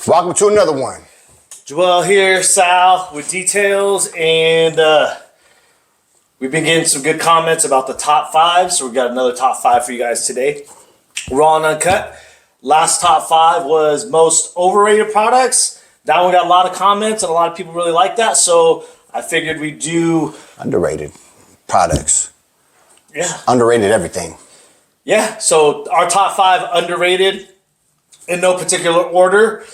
Welcome to another one. Joel here, Sal, with details, and we've been getting some good comments about the top five, so we've got another top five for you guys today. Raw and uncut. Last top five was most overrated products. That one got a lot of comments, and a lot of people really like that, so I figured we'd do... Underrated products. Yeah. Underrated everything. Yeah, so our top five underrated, in no particular order.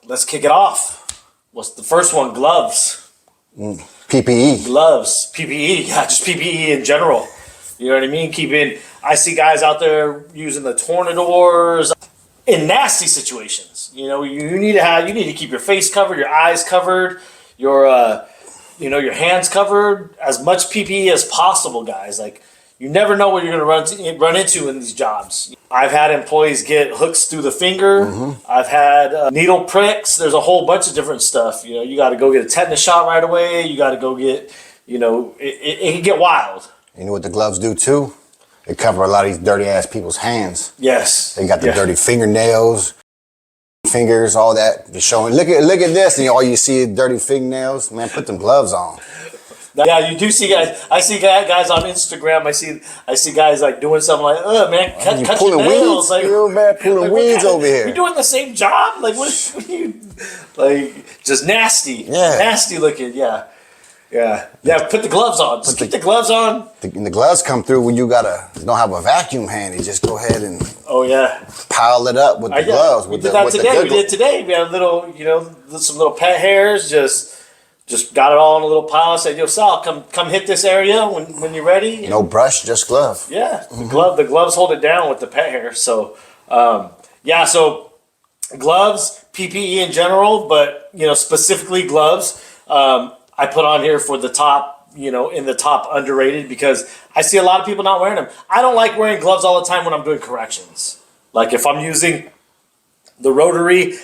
Let's kick it off. What's the first one? Gloves. PPE. Gloves. PPE. Yeah, just PPE in general. You know what I mean? I see guys out there using the tornadors in nasty situations. You know, you need to keep your face covered, your eyes covered, your hands covered, as much PPE as possible, guys. Like, you never know what you're going to run into in these jobs. I've had employees get hooks through the finger. Mm-hmm. I've had needle pricks. There's a whole bunch of different stuff. You know, you got to go get a tetanus shot right away. You got to go get, it can get wild. You know what the gloves do too? They cover a lot of these dirty ass people's hands. Yes. They got the dirty fingernails, fingers, all that. Just showing. Look at this, and all you see is dirty fingernails. Man, put them gloves on. Yeah, you do see guys. I see guys on Instagram. I see guys like doing something like, "Oh man, cut your nails." Weeds? Like, you man, pulling weeds over here. You doing the same job? Like, what are you? Like, just nasty. Yeah, nasty looking. Yeah. Put the gloves on. Just keep the gloves on. The gloves come through when you don't have a vacuum handy. Just go ahead and pile it up with the gloves. We did that today. We did today. We had a little, some little pet hairs. Just got it all in a little pile. Said, "Yo, Sal, come hit this area when you're ready." No brush, just glove. Yeah, the gloves hold it down with the pet hair. So, so gloves, PPE in general, but specifically gloves. I put on here for the top, in the top underrated, because I see a lot of people not wearing them. I don't like wearing gloves all the time when I'm doing corrections. Like if I'm using the rotary,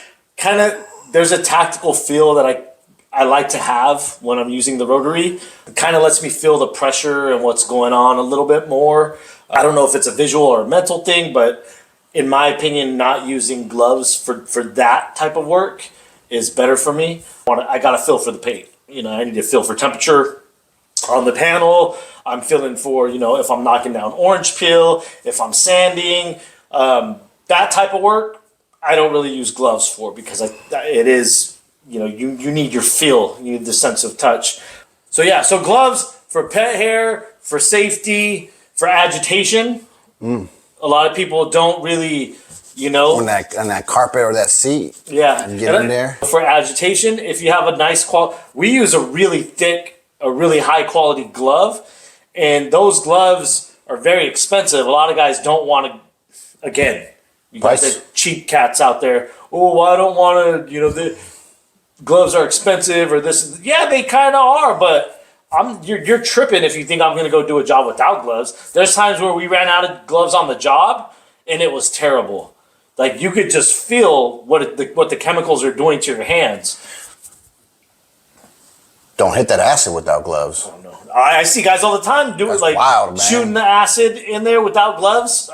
there's a tactical feel that I like to have when I'm using the rotary. It kind of lets me feel the pressure and what's going on a little bit more. I don't know if it's a visual or a mental thing, but in my opinion, not using gloves for that type of work is better for me. I got to feel for the paint. I need to feel for temperature on the panel. I'm feeling for, if I'm knocking down orange peel, if I'm sanding, that type of work, I don't really use gloves for, because it is, you need your feel, you need the sense of touch. So gloves for pet hair, for safety, for agitation. A lot of people don't really, on that carpet or that seat. Yeah. You get in there. For agitation, if you have a nice quality, we use a really thick, a really high quality glove, and those gloves are very expensive. A lot of guys don't want to, again, you got the cheap cats out there. Oh, I don't want to, the gloves are expensive or this. Yeah, they kind of are, but you're tripping if you think I'm going to go do a job without gloves. There's times where we ran out of gloves on the job, and it was terrible. Like, you could just feel what the chemicals are doing to your hands. Don't hit that acid without gloves. Oh, no. I see guys all the time doing wild, man. Shooting the acid in there without gloves.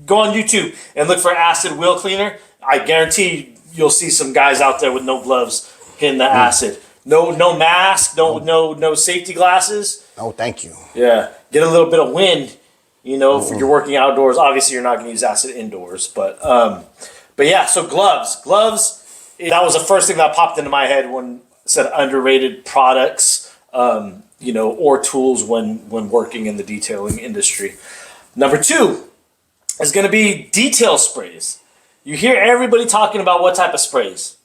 Go on YouTube and look for acid wheel cleaner. I guarantee you'll see some guys out there with no gloves hitting the acid. No mask, no safety glasses. No, thank you. Yeah, get a little bit of wind. If you're working outdoors, obviously you're not going to use acid indoors. But yeah, so gloves. Gloves, that was the first thing that popped into my head when I said underrated products, or tools when working in the detailing industry. Number two is going to be detail sprays. You hear everybody talking about what type of sprays?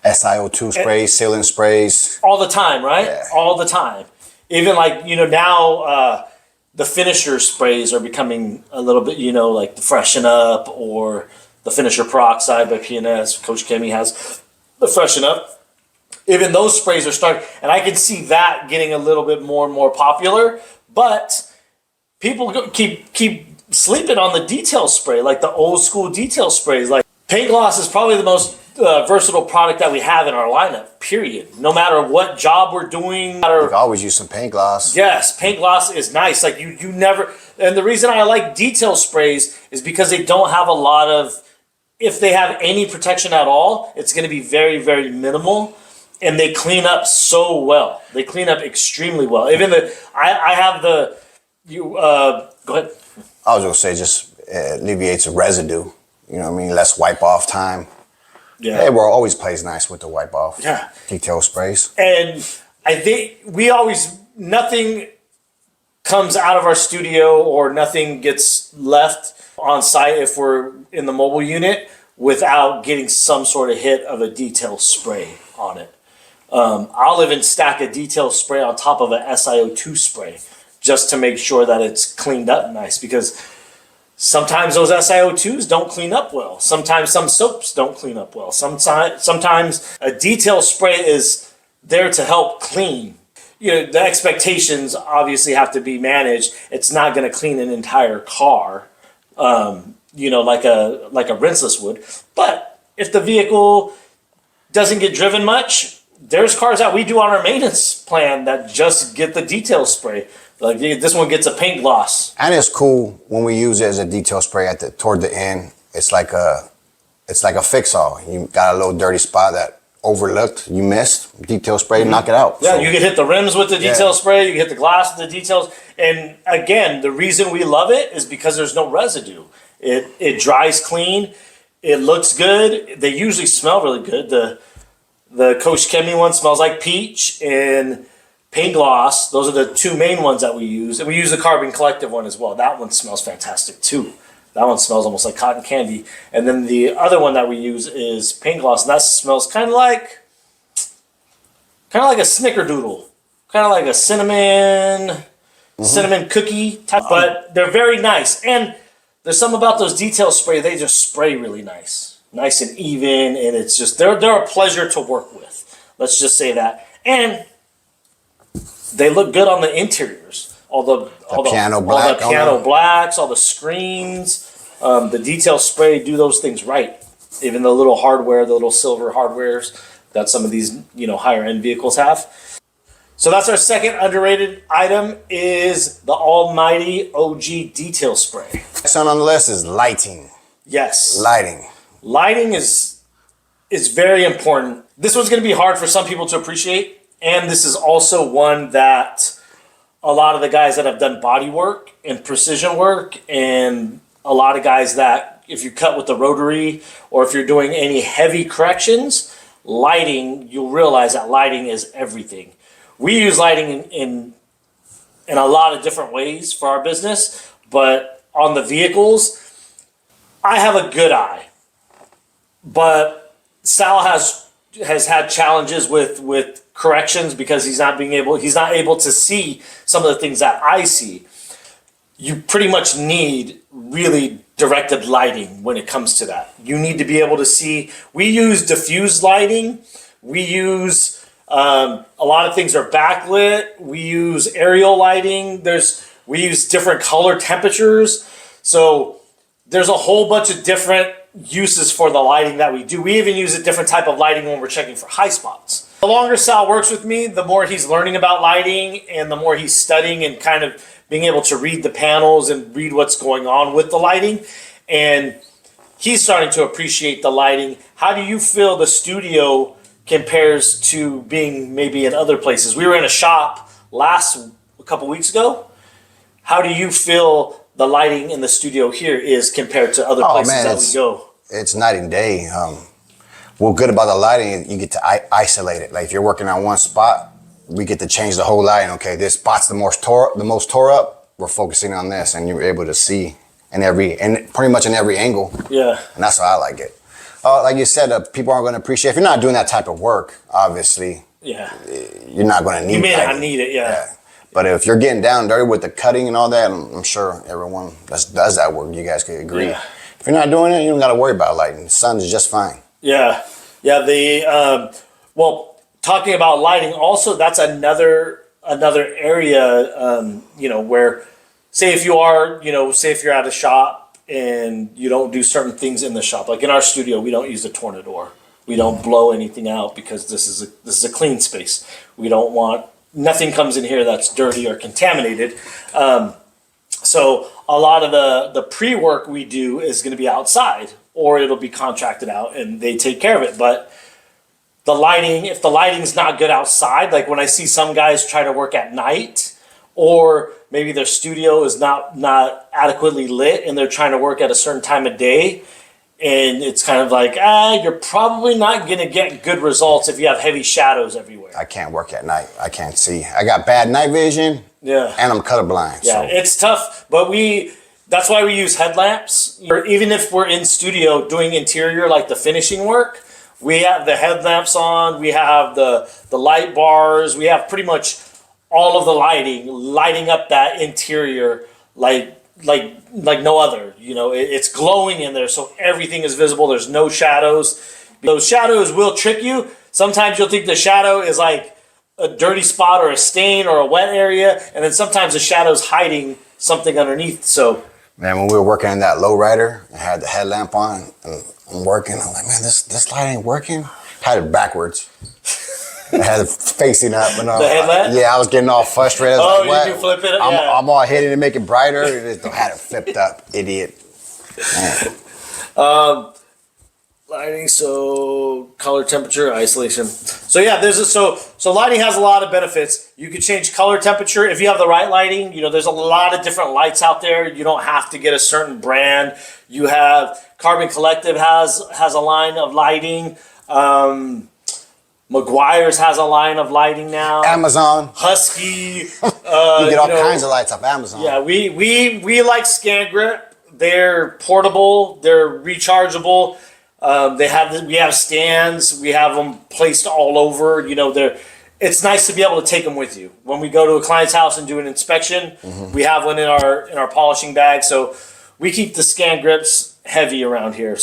SiO2 sprays, sealing sprays. All the time, right? Yeah. All the time. Even now... the finisher sprays are becoming a little bit, like the Freshen Up or the Finisher Peroxide by PNS. Coach Kimmy has the Freshen Up. Even those sprays are starting, and I can see that getting a little bit more and more popular. But people keep sleeping on the detail spray, like the old school detail sprays. Like paint gloss is probably the most versatile product that we have in our lineup, period. No matter what job we're doing. You can always use some paint gloss. Yes, paint gloss is nice. Like you never, and the reason I like detail sprays is because they don't have a lot of if they have any protection at all, it's going to be very, very minimal. And they clean up so well. They clean up extremely well. Even I have go ahead. I was gonna say just alleviates the residue. You know what I mean? Less wipe off time. Yeah. Hey, well, always plays nice with the wipe off. Yeah. Detail sprays. And I think nothing comes out of our studio or nothing gets left on site if we're in the mobile unit without getting some sort of hit of a detail spray on it. I'll even stack a detail spray on top of a SiO2 spray just to make sure that it's cleaned up nice, because sometimes those SiO2s don't clean up well. Sometimes some soaps don't clean up well. Sometimes a detail spray is there to help clean. You know, the expectations obviously have to be managed. It's not going to clean an entire car, you know, like a rinseless would. But if the vehicle doesn't get driven much, there's cars that we do on our maintenance plan that just get the detail spray. Like this one gets a paint gloss. And it's cool when we use it as a detail spray toward the end. It's like a fix-all. You got a little dirty spot that overlooked, you missed, detail spray, knock it out. Yeah, So, you can hit the rims with the detail spray, you can hit the glass with the details. And again, the reason we love it is because there's no residue. It dries clean, it looks good. They usually smell really good. The Coach Chemi one smells like peach and paint gloss. Those are the two main ones that we use. And we use the Carbon Collective one as well. That one smells fantastic too. That one smells almost like cotton candy. And then the other one that we use is paint gloss, and that smells kind of like a snickerdoodle, kind of like a cinnamon cookie type. But they're very nice, and there's something about those detail spray. They just spray really nice and even, and it's just they're a pleasure to work with. Let's just say that, and they look good on the interiors. All the piano blacks, all the screens, the detail spray do those things right. Even the little hardware, the little silver hardwares that some of these higher end vehicles have. So that's our second underrated item is the almighty OG detail spray. Next one on the list is lighting. Yes, Lighting is very important. This one's going to be hard for some people to appreciate, and this is also one that a lot of the guys that have done body work and precision work, and a lot of guys that if you cut with the rotary or if you're doing any heavy corrections, lighting, you'll realize that lighting is everything. We use lighting in a lot of different ways for our business, but on the vehicles, I have a good eye, but Sal has had challenges with corrections because he's not able to see some of the things that I see. You pretty much need really directed lighting when it comes to that. You need to be able to see. We use diffused lighting. We use a lot of things are backlit. We use aerial lighting. We use different color temperatures. So there's a whole bunch of different uses for the lighting that we do. We even use a different type of lighting when we're checking for high spots. The longer Sal works with me, the more he's learning about lighting and the more he's studying and kind of being able to read the panels and read what's going on with the lighting. And he's starting to appreciate the lighting. How do you feel the studio compares to being maybe in other places? We were in a shop a couple weeks ago. How do you feel the lighting in the studio here is compared to other places that we go? It's night and day. What's good about the lighting, you get to isolate it. Like if you're working on one spot, we get to change the whole lighting. Okay, this spot's the most tore up. We're focusing on this, and you're able to see and pretty much in every angle. Yeah, and that's why I like it. Like you said, people aren't going to appreciate. If you're not doing that type of work, obviously, you're not going to need. You may lighting. not need it, yeah. But if you're getting down dirty with the cutting and all that, I'm sure everyone that does that work, you guys could agree. Yeah. If you're not doing it, you don't got to worry about lighting. The sun's just fine. Yeah. Talking about lighting, also that's another area, where say if you're at a shop and you don't do certain things in the shop, like in our studio, we don't use a tornador. We don't blow anything out because this is a clean space. We don't want nothing comes in here that's dirty or contaminated. So a lot of the pre-work we do is going to be outside or it'll be contracted out and they take care of it. But the lighting, if the lighting's not good outside, like when I see some guys try to work at night, or maybe their studio is not adequately lit and they're trying to work at a certain time of day, and it's kind of like, you're probably not going to get good results if you have heavy shadows everywhere. I can't work at night. I can't see. I got bad night vision. Yeah. And I'm colorblind. Yeah, so. it's tough, but that's why we use headlamps. Or even if we're in studio doing interior, like the finishing work, we have the headlamps on, we have the light bars, we have pretty much all of the lighting up that interior like no other. You know, it's glowing in there, so everything is visible. There's no shadows. Those shadows will trick you. Sometimes you'll think the shadow is like a dirty spot or a stain or a wet area, and then sometimes the shadow's hiding something underneath. So, man, when we were working in that lowrider, I had the headlamp on, and I'm working. I'm like, man, this light ain't working. Had it backwards. I had it facing up. And the headlamp? Yeah, I was getting all frustrated. I was like, you what? do flip it? I'm all hitting to make it brighter. I had it flipped up, idiot. Lighting, so color, temperature, isolation. So yeah, so lighting has a lot of benefits. You can change color, temperature if you have the right lighting. You know, there's a lot of different lights out there. You don't have to get a certain brand. You have Carbon Collective has a line of lighting. McGuire's has a line of lighting now. Amazon. Husky. You get all kinds of lights off Amazon. Yeah, we like Scan Grip. They're portable. They're rechargeable. We have stands. We have them placed all over. You know, it's nice to be able to take them with you when we go to a client's house and do an inspection. Mm-hmm. We have one in our polishing bag, so we keep the Scan Grips heavy around here.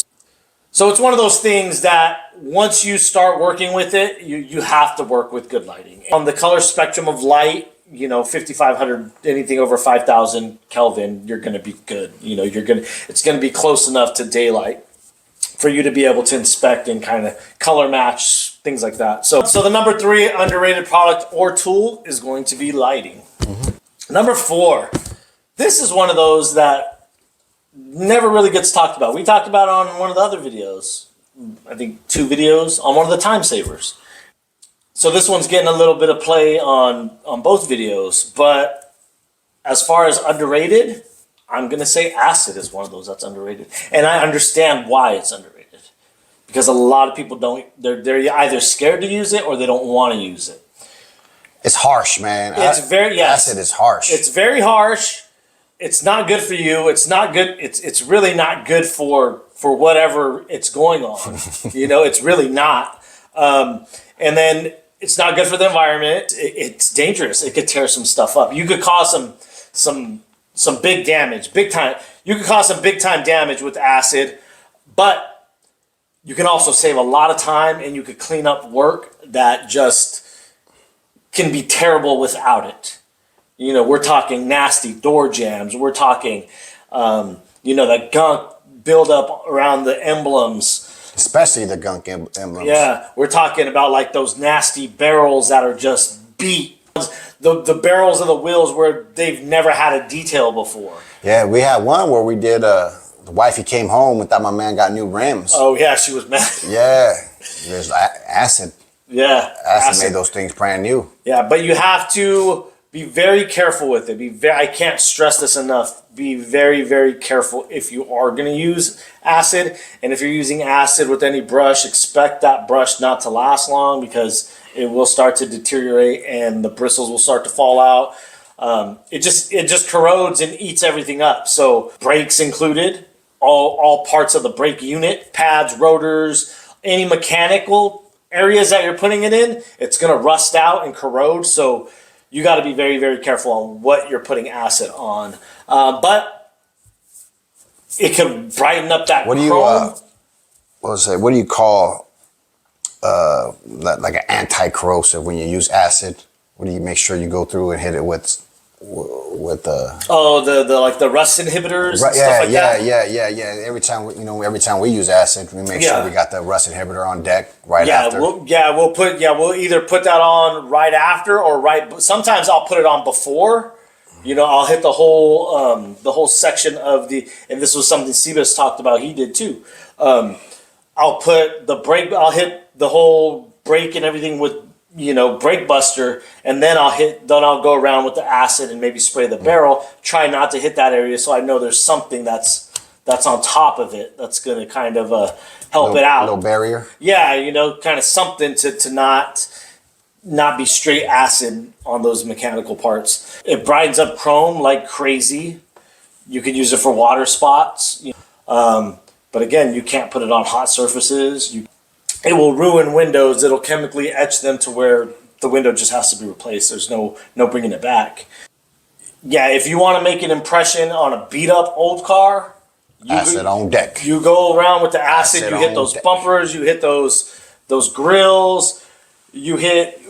So it's one of those things that once you start working with it, you have to work with good lighting. On the color spectrum of light, you know, 5,500, anything over 5,000 Kelvin, you're going to be good. You know, it's going to be close enough to daylight for you to be able to inspect and kind of color match, things like that. So the number 3 underrated product or tool is going to be lighting. Mm-hmm. Number 4, this is one of those that never really gets talked about. We talked about it on one of the other videos. I think 2 videos on one of the time savers. So this one's getting a little bit of play on both videos, but as far as underrated, I'm going to say acid is one of those that's underrated. And I understand why it's underrated. Because a lot of people they're either scared to use it or they don't want to use it. It's harsh, man. Acid is harsh. It's very harsh. It's not good for you. It's not good. It's really not good for whatever it's going on. You know, it's really not. And then it's not good for the environment. It's dangerous. It could tear some stuff up. You could cause some big damage, big time. You could cause some big time damage with acid, but you can also save a lot of time and you could clean up work that just can be terrible without it. You know, we're talking nasty door jams. We're talking, the gunk buildup around the emblems. Especially the gunk emblems. Yeah, we're talking about like those nasty barrels that are just beat. The barrels of the wheels where they've never had a detail before. Yeah, we had one where we did, the wifey came home and thought my man got new rims. Oh, yeah, she was mad. Yeah, there's acid. Yeah. Acid made those things brand new. Yeah, but you have to be very careful with it. I can't stress this enough. Be very, very careful if you are going to use acid. And if you're using acid with any brush, expect that brush not to last long because it will start to deteriorate and the bristles will start to fall out. It just corrodes and eats everything up. So brakes included, all parts of the brake unit, pads, rotors, any mechanical areas that you're putting it in, it's going to rust out and corrode. So you got to be very, very careful on what you're putting acid on. But it can brighten up that chrome. What do you call like an anti-corrosive when you use acid? What do you make sure you go through and hit it with the rust inhibitors and stuff like that? Yeah. Every time we use acid, we make sure we got the rust inhibitor on deck after. We'll either put that on right after or sometimes I'll put it on before. You know, I'll hit the whole section of and this was something Sebas talked about, he did too. I'll put the brake. I'll hit the whole brake and everything with brake buster, and then I'll go around with the acid and maybe spray the barrel. Try not to hit that area, so I know there's something that's on top of it that's going to kind of help it out. Little barrier. Yeah, kind of something to not be straight acid on those mechanical parts. It brightens up chrome like crazy. You could use it for water spots. But again, you can't put it on hot surfaces. It will ruin windows. It'll chemically etch them to where the window just has to be replaced. There's no bringing it back. Yeah, if you want to make an impression on a beat up old car, Acid on deck. You go around with the acid. You hit those bumpers. You hit those grills. You hit.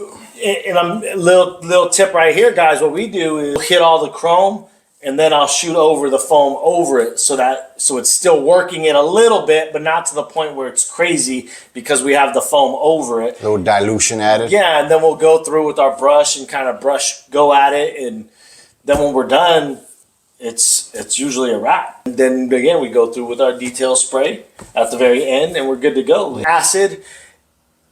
And a little tip right here, guys. What we do is hit all the chrome, and then I'll shoot over the foam over it so it's still working it a little bit, but not to the point where it's crazy because we have the foam over it. A little dilution added. Yeah, and then we'll go through with our brush and kind of go at it, and then when we're done, it's usually a wrap. And then again, we go through with our detail spray at the very end, and we're good to go. Acid,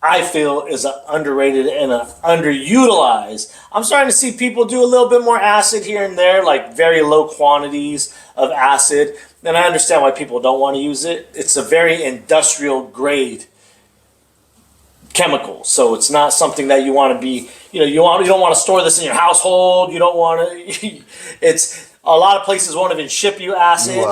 I feel, is underrated and underutilized. I'm starting to see people do a little bit more acid here and there, like very low quantities of acid. And I understand why people don't want to use it. It's a very industrial grade chemical, so it's not something that you want to be. You don't want to store this in your household. You don't want to. It's a lot of places won't even ship you acid.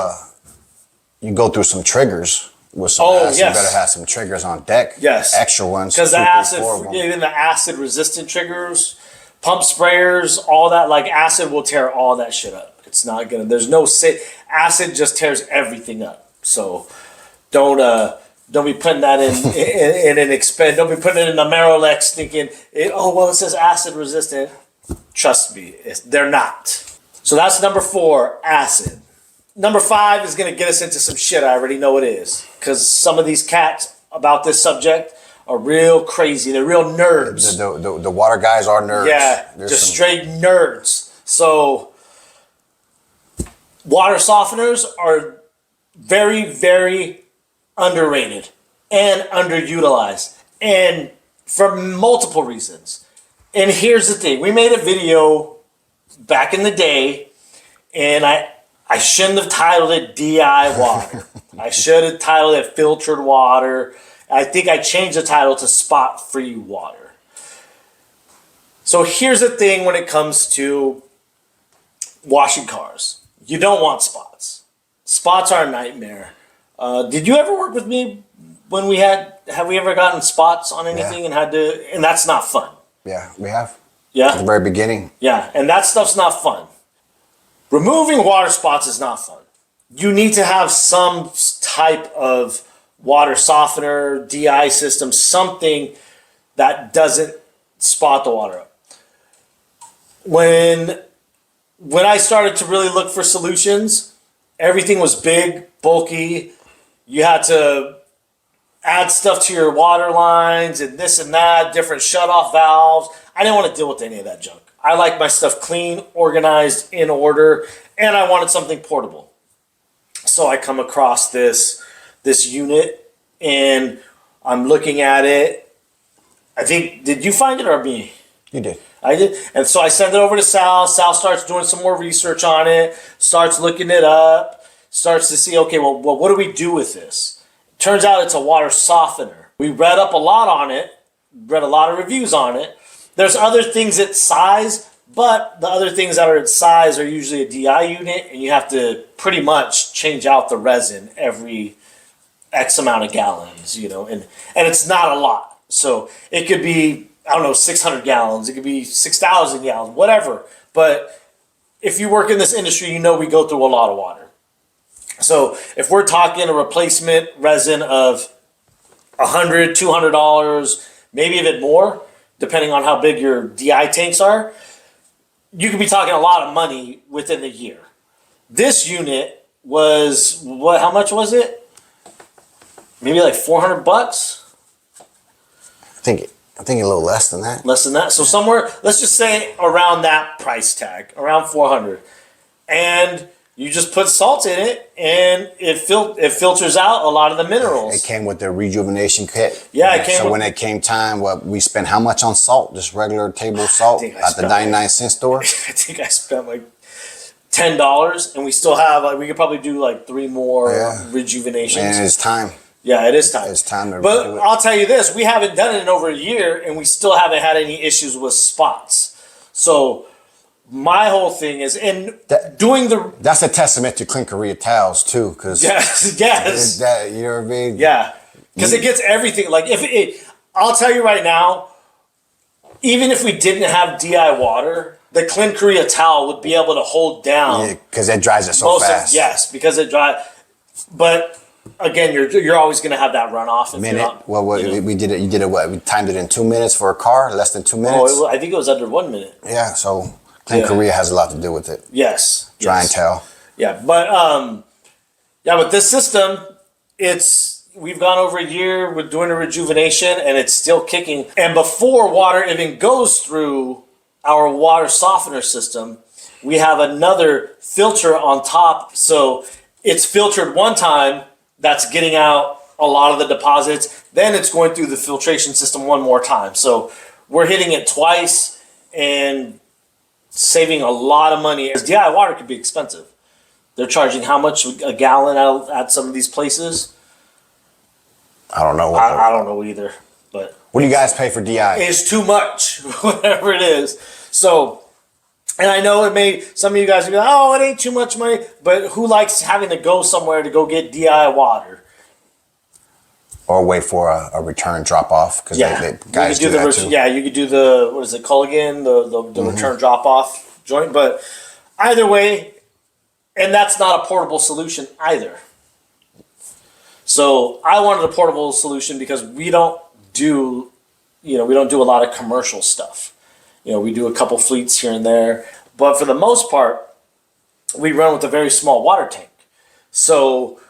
You go through some triggers. With some acid, yes. You better have some triggers on deck. Yes. Extra ones. Because even the acid resistant triggers, pump sprayers, all that, like acid will tear all that shit up. It's not gonna, acid just tears everything up. So don't be putting that in an expense. Don't be putting it in the Marilex thinking, it says acid resistant. Trust me, they're not. So that's number 4, acid. Number 5 is going to get us into some shit. I already know it is. Because some of these cats about this subject are real crazy. They're real nerds. The water guys are nerds. Yeah, straight nerds. So water softeners are very, very underrated and underutilized. And for multiple reasons. And here's the thing. We made a video back in the day, and I shouldn't have titled it DI water. I should have titled it filtered water. I think I changed the title to spot-free water. So here's the thing when it comes to washing cars. You don't want spots. Spots are a nightmare. Did you ever work with me when have we ever gotten spots on anything and that's not fun? Yeah, we have. Yeah? At the very beginning. Yeah, and that stuff's not fun. Removing water spots is not fun. You need to have some type of water softener, DI system, something that doesn't spot the water up. When I started to really look for solutions, everything was big, bulky. You had to add stuff to your water lines and this and that, different shutoff valves. I didn't want to deal with any of that junk. I like my stuff clean, organized, in order, and I wanted something portable. So I come across this unit, and I'm looking at it. I think, did you find it or me? You did. I did. And so I send it over to Sal. Sal starts doing some more research on it, starts looking it up, starts to see, okay, well what do we do with this? Turns out it's a water softener. We read up a lot on it, read a lot of reviews on it. There's other things its size, but the other things that are its size are usually a DI unit, and you have to pretty much change out the resin every X amount of gallons, and it's not a lot. So it could be, 600 gallons. It could be 6,000 gallons, whatever. But if you work in this industry, we go through a lot of water. So if we're talking a replacement resin of $100, $200, maybe even more, depending on how big your DI tanks are, you could be talking a lot of money within the year. This unit was, how much was it? Maybe like $400? I think a little less than that. Less than that. So somewhere, let's just say around that price tag, around $400. And You just put salt in it, and it filters out a lot of the minerals. It came with the rejuvenation kit. Yeah, it came So with- when it came time, we spent how much on salt? Just regular table salt think I at the spent 99-cent store. I think I spent like $10, and we still have we could probably do like 3 more rejuvenations. And it's time. Yeah, it is time. It's time to But do it. I'll tell you this: we haven't done it in over a year, and we still haven't had any issues with spots. So my whole thing is, doing the That's a testament to Clean Korea towels too, because yes, that, you know what I mean. yeah, because it gets everything. Like I'll tell you right now, even if we didn't have DI water, the Clean Korea towel would be able to hold down. Because it dries it so fast. Yes, because it dries. But again, you're always going to have that runoff. If Minute. You're not, Well, we did it. You did it. What? We timed it in 2 minutes for a car. Less than 2 minutes. I think it was under 1 minute. Yeah. So Clean Korea has a lot to do with it. Yes. Dry and towel. Yeah, but with this system, we've gone over a year with doing a rejuvenation, and it's still kicking. And before water even goes through our water softener system, we have another filter on top. So it's filtered one time, that's getting out a lot of the deposits. Then it's going through the filtration system one more time. So we're hitting it twice and saving a lot of money. DI water could be expensive. They're charging how much a gallon at some of these places? I don't know. I don't know either. But What do you guys pay for DI? it's too much, whatever it is. So, and I know some of you guys are going, oh, it ain't too much money. But who likes having to go somewhere to go get DI water? Or wait for a return drop off because guys do that too. Yeah, you could do the, what is it, Culligan, the return drop off joint. But either way, and that's not a portable solution either. So I wanted a portable solution because we don't do a lot of commercial stuff. We do a couple fleets here and there, but for the most part, we run with a very small water tank. So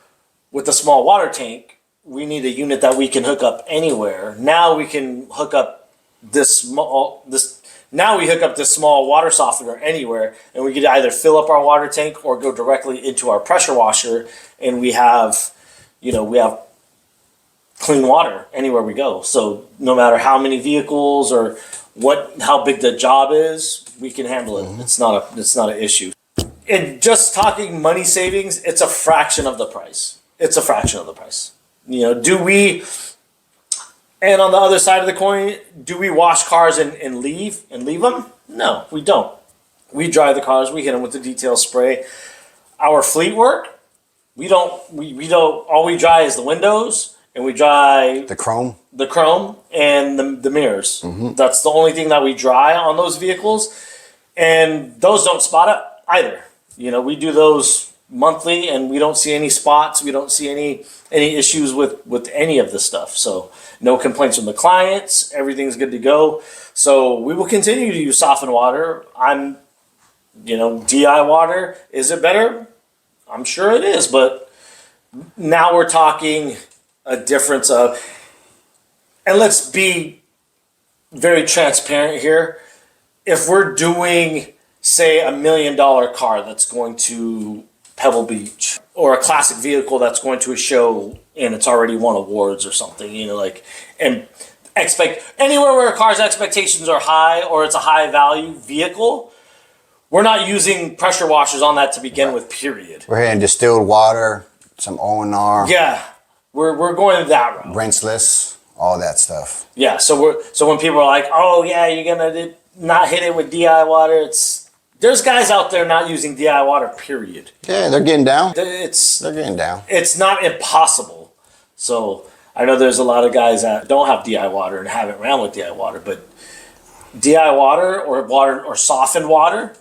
with the small water tank, we need a unit that we can hook up anywhere. Now we can hook up this small water softener anywhere, and we could either fill up our water tank or go directly into our pressure washer, and we have clean water anywhere we go. So no matter how many vehicles or how big the job is, we can handle it. It's not an issue. And just talking money savings, it's a fraction of the price. And on the other side of the coin, do we wash cars and leave them? No, we don't. We dry the cars, we hit them with the detail spray. Our fleet work, we don't, all we dry is the windows, and we dry The chrome. and the mirrors. That's the only thing that we dry on those vehicles. And those don't spot up either. We do those monthly, and we don't see any spots. We don't see any issues with any of this stuff. So no complaints from the clients. Everything's good to go. So we will continue to use softened water. DI water, is it better? I'm sure it is, but now we're talking a difference of, and let's be very transparent here. If we're doing, say, $1 million car that's going to Pebble Beach, or a classic vehicle that's going to a show and it's already won awards or something, and expect anywhere where a car's expectations are high or it's a high value vehicle, we're not using pressure washers on that to begin with, period. We're hitting distilled water, some O&R. Yeah, we're going that route. Rinseless, all that stuff. Yeah, so when people are like, oh yeah, you're gonna not hit it with DI water, there's guys out there not using DI water, period. Yeah, they're getting down. They're getting down. It's not impossible. So I know there's a lot of guys that don't have DI water and haven't ran with DI water, but DI water or softened water,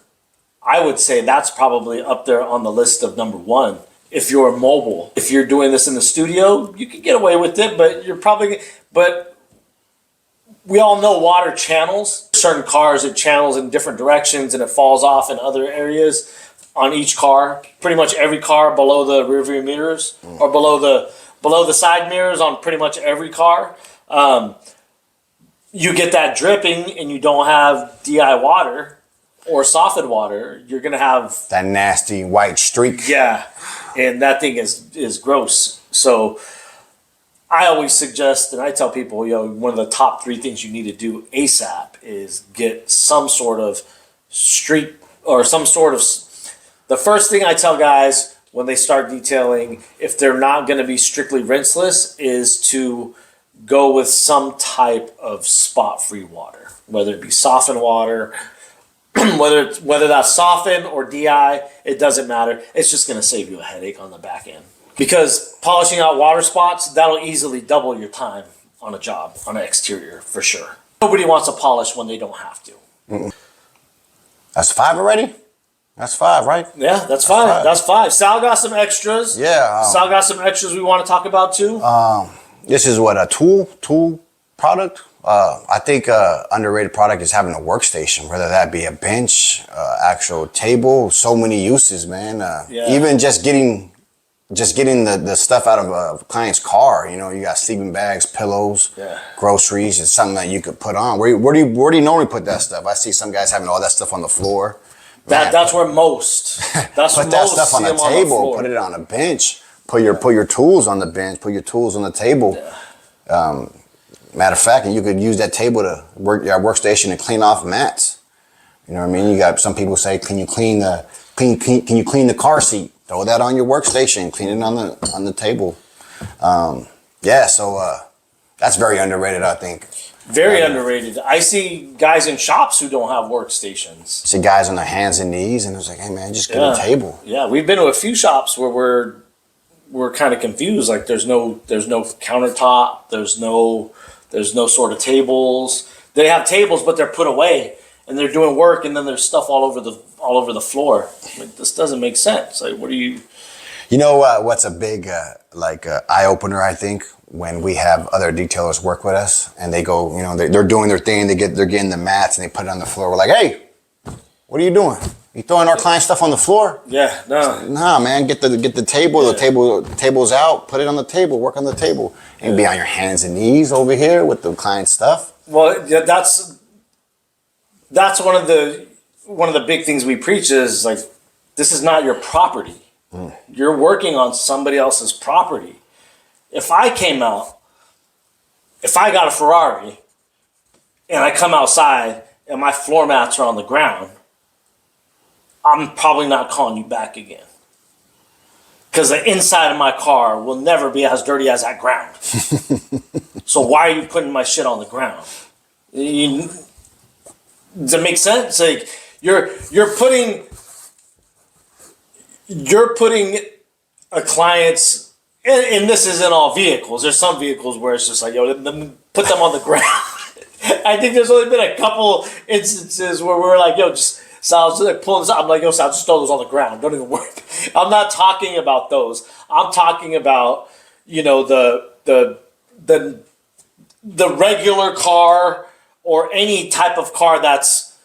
I would say that's probably up there on the list of number one. If you're mobile, if you're doing this in the studio, you can get away with it, but we all know water channels. Certain cars, it channels in different directions and it falls off in other areas on each car. Pretty much every car below the rearview mirrors or below the side mirrors on pretty much every car. You get that dripping and you don't have DI water, or softened water, you're gonna have That nasty white streak. yeah, and that thing is gross. So I always suggest, and I tell people, one of the top 3 things you need to do ASAP is get some sort of streak or some sort of. The first thing I tell guys when they start detailing, if they're not going to be strictly rinseless, is to go with some type of spot-free water, whether it be softened water, whether that's softened or DI, it doesn't matter. It's just going to save you a headache on the back end. Because polishing out water spots, that'll easily double your time on a job, on an exterior, for sure. Nobody wants to polish when they don't have to. Mm-mm. That's 5 already? That's 5, right? Yeah, that's 5. That's 5. Sal got some extras. Yeah. Sal got some extras we want to talk about too. This is what, a tool product? I think underrated product is having a workstation, whether that be a bench, actual table, so many uses, man. Even just getting the stuff out of a client's car. You got sleeping bags, pillows, groceries. It's something that you could put on. Where do you normally put that stuff? I see some guys having all that stuff on the floor. That's where most. That's put that stuff on the table. Put it on a bench. Put your tools on the bench. Put your tools on the table. Yeah. Matter of fact, you could use that table to your workstation to clean off mats. You know what I mean? You got some people say, can you clean the car seat? Throw that on your workstation. Clean it on the table. So that's very underrated, I think. Very underrated. I see guys in shops who don't have workstations. See guys on their hands and knees, and it's like, hey man, just get a table. Yeah, we've been to a few shops where we're kind of confused. Like there's no countertop. There's no sort of tables. They have tables, but they're put away, and they're doing work, and then there's stuff all over the floor. Like, this doesn't make sense. Like, what do you? You know what's a big eye opener? I think when we have other detailers work with us, and they go, they're doing their thing. They're getting the mats and they put it on the floor. We're like, hey, what are you doing? You throwing our client stuff on the floor? Yeah, no. Nah, man, get the table. Yeah. The table's out. Put it on the table. Work on the table. And be on your hands and knees over here with the client stuff. Well, yeah, that's one of the big things we preach is like, this is not your property. You're working on somebody else's property. If I got a Ferrari and I come outside and my floor mats are on the ground, I'm probably not calling you back again. Because the inside of my car will never be as dirty as that ground. So why are you putting my shit on the ground? Does it make sense? Like you're putting a client's, and this is in all vehicles. There's some vehicles where it's just like, put them on the ground. I think there's only been a couple instances where we were like, Sal's like pulling this out. I'm like, Sal, just throw those on the ground. Don't even worry. I'm not talking about those. I'm talking about, the regular car or any type of car that's,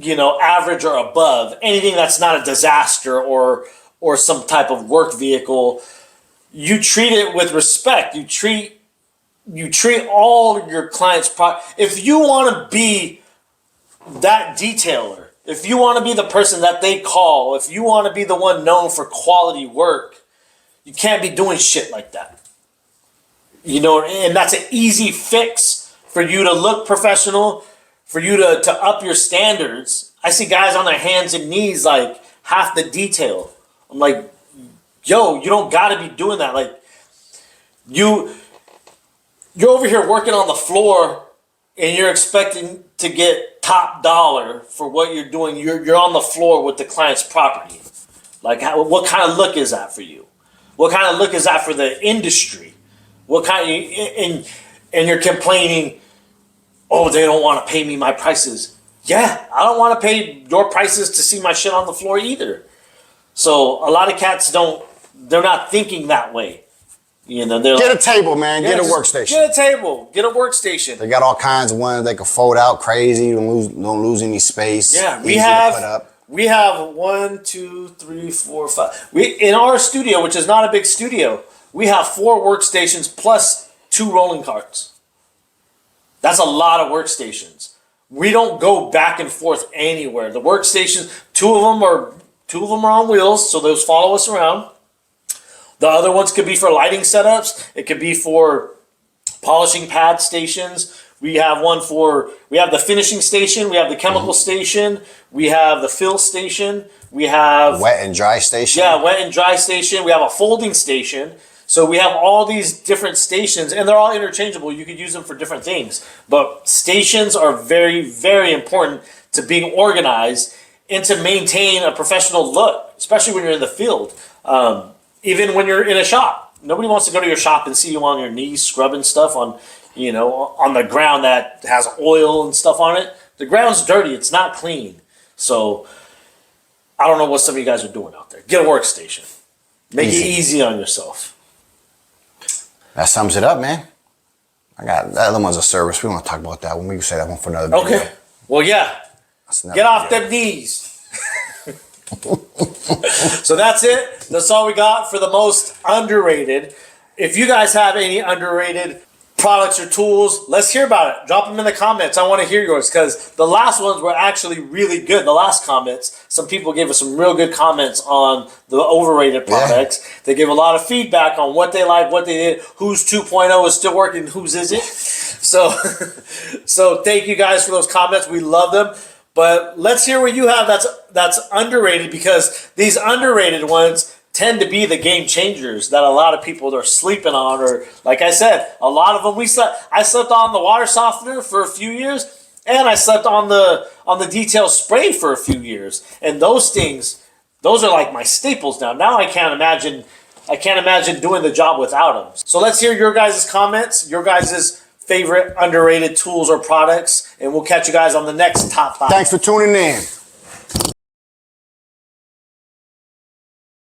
average or above. Anything that's not a disaster or some type of work vehicle. You treat it with respect. You treat all your clients' if you want to be that detailer, if you want to be the person that they call, if you want to be the one known for quality work, you can't be doing shit like that. And that's an easy fix for you to look professional, for you to up your standards. I see guys on their hands and knees like half the detail. I'm like, you don't got to be doing that. Like, you're over here working on the floor and you're expecting to get top dollar for what you're doing. You're on the floor with the client's property. Like, what kind of look is that for you? What kind of look is that for the industry? And you're complaining, they don't want to pay me my prices. Yeah, I don't want to pay your prices to see my shit on the floor either. So a lot of cats they're not thinking that way. Get a table, man. Get a workstation. Get a table. Get a workstation. They got all kinds of ones they can fold out crazy. Don't lose any space. Yeah, we have 1, 2, 3, 4, 5. In our studio, which is not a big studio, we have 4 workstations plus 2 rolling carts. That's a lot of workstations. We don't go back and forth anywhere. The workstations, two of them are on wheels, so those follow us around. The other ones could be for lighting setups. It could be for polishing pad stations. We have the finishing station. We have the chemical station. We have the fill station. We have wet and dry station. Yeah, wet and dry station. We have a folding station. So we have all these different stations, and they're all interchangeable. You could use them for different things. But stations are very, very important to being organized and to maintain a professional look, especially when you're in the field. Even when you're in a shop, nobody wants to go to your shop and see you on your knees scrubbing stuff on the ground that has oil and stuff on it. The ground's dirty. It's not clean. So I don't know what some of you guys are doing out there. Get a workstation. Make it easy on yourself. That sums it up, man. I got that other one's a service. We want to talk about that one. We can say that one for another video. Okay. Well, yeah. Get off them knees. So that's it. That's all we got for the most underrated. If you guys have any underrated products or tools, let's hear about it. Drop them in the comments. I want to hear yours because the last ones were actually really good. The last comments, some people gave us some real good comments on the overrated products. Yeah. They gave a lot of feedback on what they like, what they did, whose 2.0 is still working, whose isn't. So thank you guys for those comments. We love them. But let's hear what you have that's underrated, because these underrated ones tend to be the game changers that a lot of people are sleeping on. Or like I said, a lot of them I slept on the water softener for a few years, and I slept on the detail spray for a few years. And those things, those are like my staples now. Now I can't imagine doing the job without them. So let's hear your guys' comments, your guys' favorite underrated tools or products, and we'll catch you guys on the next Top 5. Thanks for tuning in.